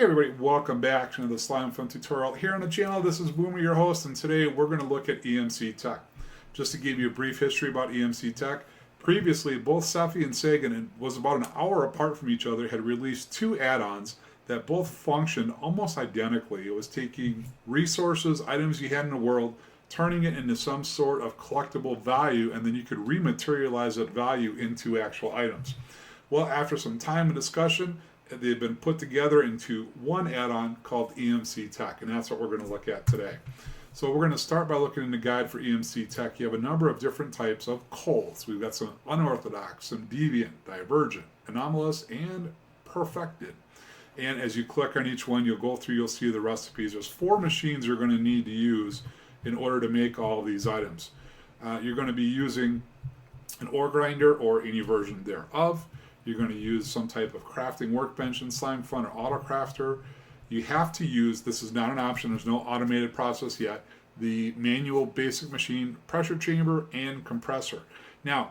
everybody, welcome back to the Slimefun tutorial here on the channel. This is Boomer, your host, and today we're going to look at EMCTECH. Just to give you a brief history about EMCTECH, previously both Cepheid and Sagan, and was about an hour apart from each other, had released two add-ons that both functioned almost identically. It was taking resources, items you had in the world, turning it into some sort of collectible value, and then you could rematerialize that value into actual items. Well, after some time and discussion, they've been put together into one add-on called EMCTECH, and that's what we're going to look at today. So we're going to start by looking in the guide for EMCTECH. You have a number of different types of coals. We've got some unorthodox, some deviant, divergent, anomalous, and perfected. And as you click on each one, you'll go through, you'll see the recipes. There's 4 machines you're going to need to use in order to make all of these items. You're going to be using an ore grinder or any version thereof. You're going to use some type of crafting workbench in Slimefun or AutoCrafter. You have to use, this is not an option, there's no automated process yet, the manual basic machine, pressure chamber, and compressor. Now,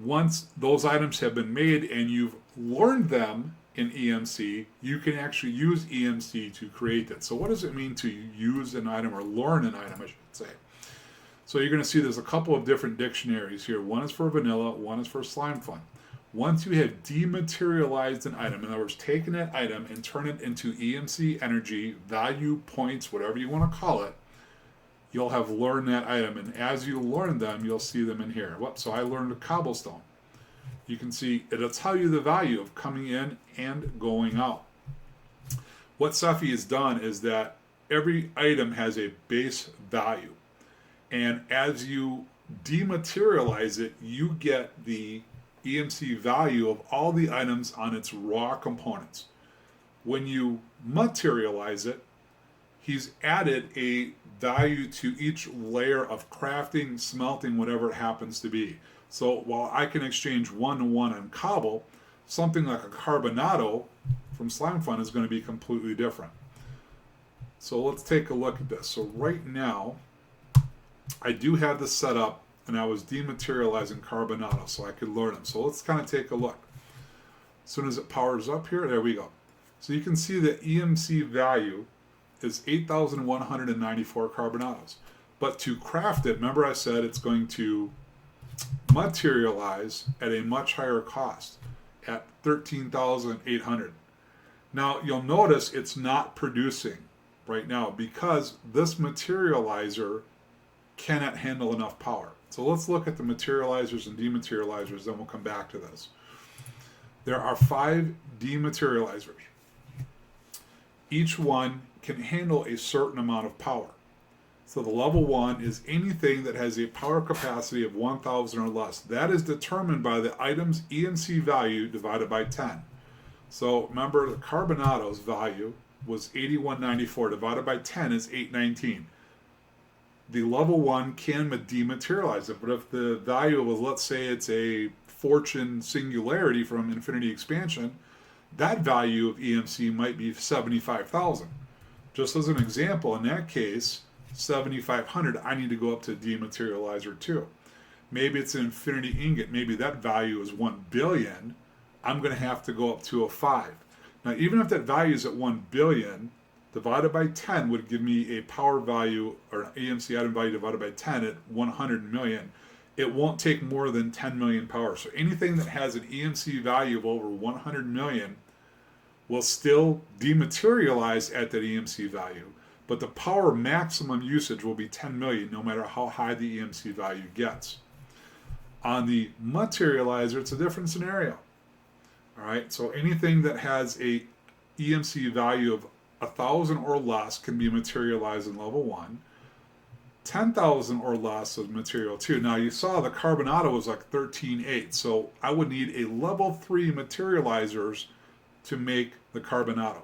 once those items have been made and you've learned them in EMC, you can actually use EMC to create it. So what does it mean to use an item or learn an item, I should say? So you're going to see there's a couple of different dictionaries here. One is for vanilla, one is for Slimefun. Once you have dematerialized an item, in other words, taken that item and turn it into EMC energy, value, points, whatever you want to call it, you'll have learned that item. And as you learn them, you'll see them in here. So I learned a cobblestone. You can see it'll tell you the value of coming in and going out. What Cepheid has done is that every item has a base value. And as you dematerialize it, you get the EMC value of all the items on its raw components. When you materialize it, he's added a value to each layer of crafting, smelting, whatever it happens to be. So while I can exchange 1-to-1 on cobble, something like a carbonado from Slimefun is going to be completely different. So let's take a look at this. So right now, I do have this set up, and I was dematerializing carbonado so I could learn them. So let's kind of take a look. As soon as it powers up here, there we go. So you can see the EMC value is 8,194 carbonados. But to craft it, remember I said it's going to materialize at a much higher cost at 13,800. Now you'll notice it's not producing right now because this materializer cannot handle enough power. So let's look at the materializers and dematerializers, then we'll come back to this. There are 5 dematerializers. Each one can handle a certain amount of power. So the level 1 is anything that has a power capacity of 1,000 or less. That is determined by the item's EMC value divided by 10. So remember, the carbonado's value was 8194 divided by 10 is 819. The level 1 can dematerialize it, but if the value was, let's say it's a fortune singularity from infinity expansion, that value of EMC might be 75,000. Just as an example, in that case, 7,500, I need to go up to dematerializer 2. Maybe it's an infinity ingot, maybe that value is 1 billion, I'm going to have to go up to a 5. Now even if that value is at 1 billion, divided by 10 would give me a power value or an EMC item value divided by 10 at 100 million. It won't take more than 10 million power. So anything that has an EMC value of over 100 million will still dematerialize at that EMC value, but the power maximum usage will be 10 million no matter how high the EMC value gets. On the materializer, it's a different scenario. All right, so anything that has a EMC value of 1,000 or less can be materialized in level 1. 10,000 or less is material 2. Now you saw the carbonado was like 13.8, so I would need a level 3 materializers to make the carbonado.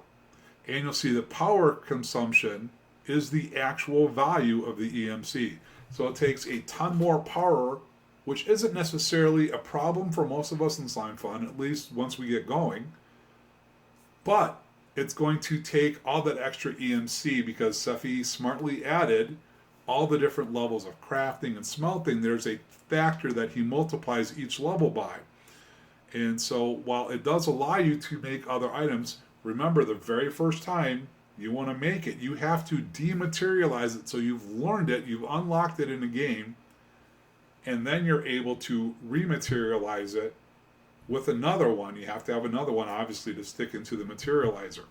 And you'll see the power consumption is the actual value of the EMC. So it takes a ton more power, which isn't necessarily a problem for most of us in Slimefun, at least once we get going. But it's going to take all that extra EMC because Cepheid smartly added all the different levels of crafting and smelting. There's a factor that he multiplies each level by. And so while it does allow you to make other items, remember, the very first time you want to make it, you have to dematerialize it. So you've learned it, you've unlocked it in the game, and then you're able to rematerialize it with another one. You have to have another one, obviously, to stick into the materializer.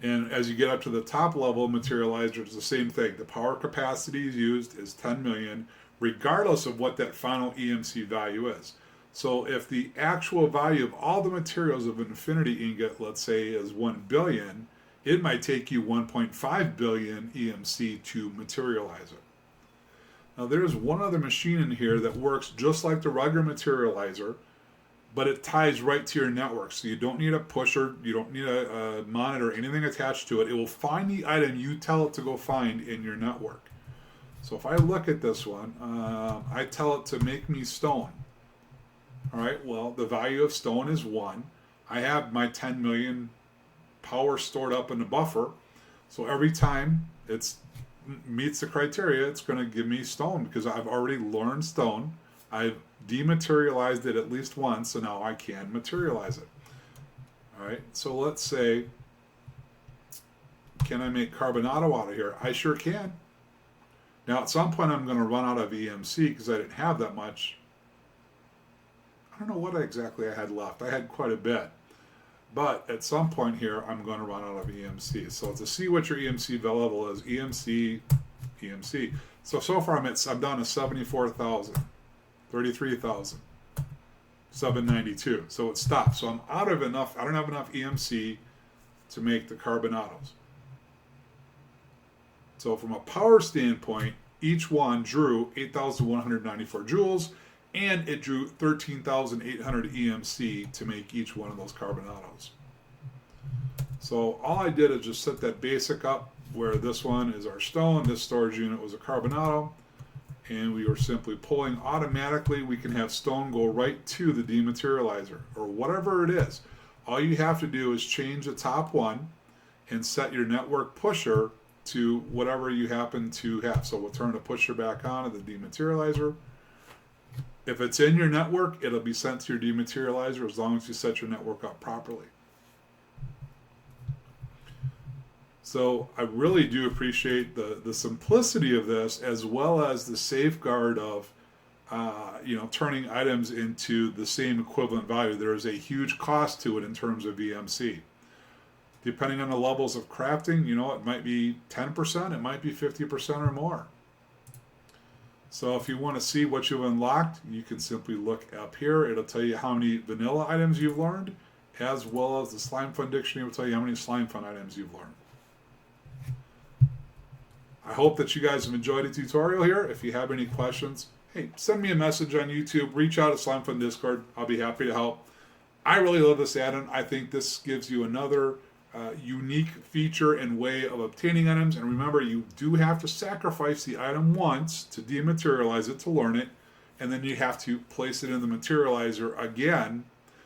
And as you get up to the top level materializer, it's the same thing. The power capacity used is 10 million, regardless of what that final EMC value is. So if the actual value of all the materials of an infinity ingot, let's say, is 1 billion, it might take you 1.5 billion EMC to materialize it. Now there's one other machine in here that works just like the regular materializer, but it ties right to your network. So you don't need a pusher, you don't need a monitor, anything attached to it. It will find the item you tell it to go find in your network. So if I look at this one, I tell it to make me stone. All right, well, the value of stone is 1. I have my 10 million power stored up in the buffer. So every time it meets the criteria, it's going to give me stone because I've already learned stone. I've dematerialized it at least once, so now I can materialize it. All right, so let's say, can I make carbonado out of here? I sure can. Now at some point I'm going to run out of EMC because I didn't have that much. I don't know what exactly I had left. I had quite a bit. But at some point here, I'm going to run out of EMC. So to see what your EMC level is, EMC. So far I'm down to 74,000, 33,000, 792. So it stopped. So I'm out of enough. I don't have enough EMC to make the carbonados. So from a power standpoint, each one drew 8,194 joules. And it drew 13,800 EMC to make each one of those carbonados. So all I did is just set that basic up where this one is our stone, this storage unit was a carbonado, and we were simply pulling automatically. We can have stone go right to the dematerializer or whatever it is. All you have to do is change the top one and set your network pusher to whatever you happen to have. So we'll turn the pusher back on to the dematerializer. If it's in your network, it'll be sent to your dematerializer as long as you set your network up properly. So I really do appreciate the simplicity of this, as well as the safeguard of turning items into the same equivalent value. There is a huge cost to it in terms of EMC. Depending on the levels of crafting, it might be 10%, it might be 50% or more. So if you want to see what you've unlocked, you can simply look up here. It'll tell you how many vanilla items you've learned, as well as the Slimefun dictionary will tell you how many Slimefun items you've learned. I hope that you guys have enjoyed the tutorial here. If you have any questions, hey, send me a message on YouTube. Reach out to Slimefun Discord. I'll be happy to help. I really love this add-on. I think this gives you another unique feature and way of obtaining items. And remember, you do have to sacrifice the item once to dematerialize it, to learn it, and then you have to place it in the materializer again.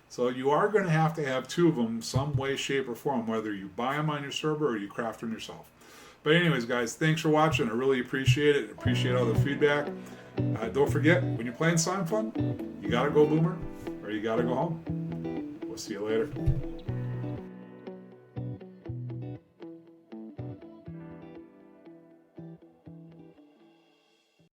So you are going to have 2 of them some way, shape, or form, whether you buy them on your server or you craft them yourself. But anyways, guys, thanks for watching. I really appreciate it. Appreciate all the feedback. Don't forget, when you're playing Slimefun, you got to go boomer or you got to go home. We'll see you later.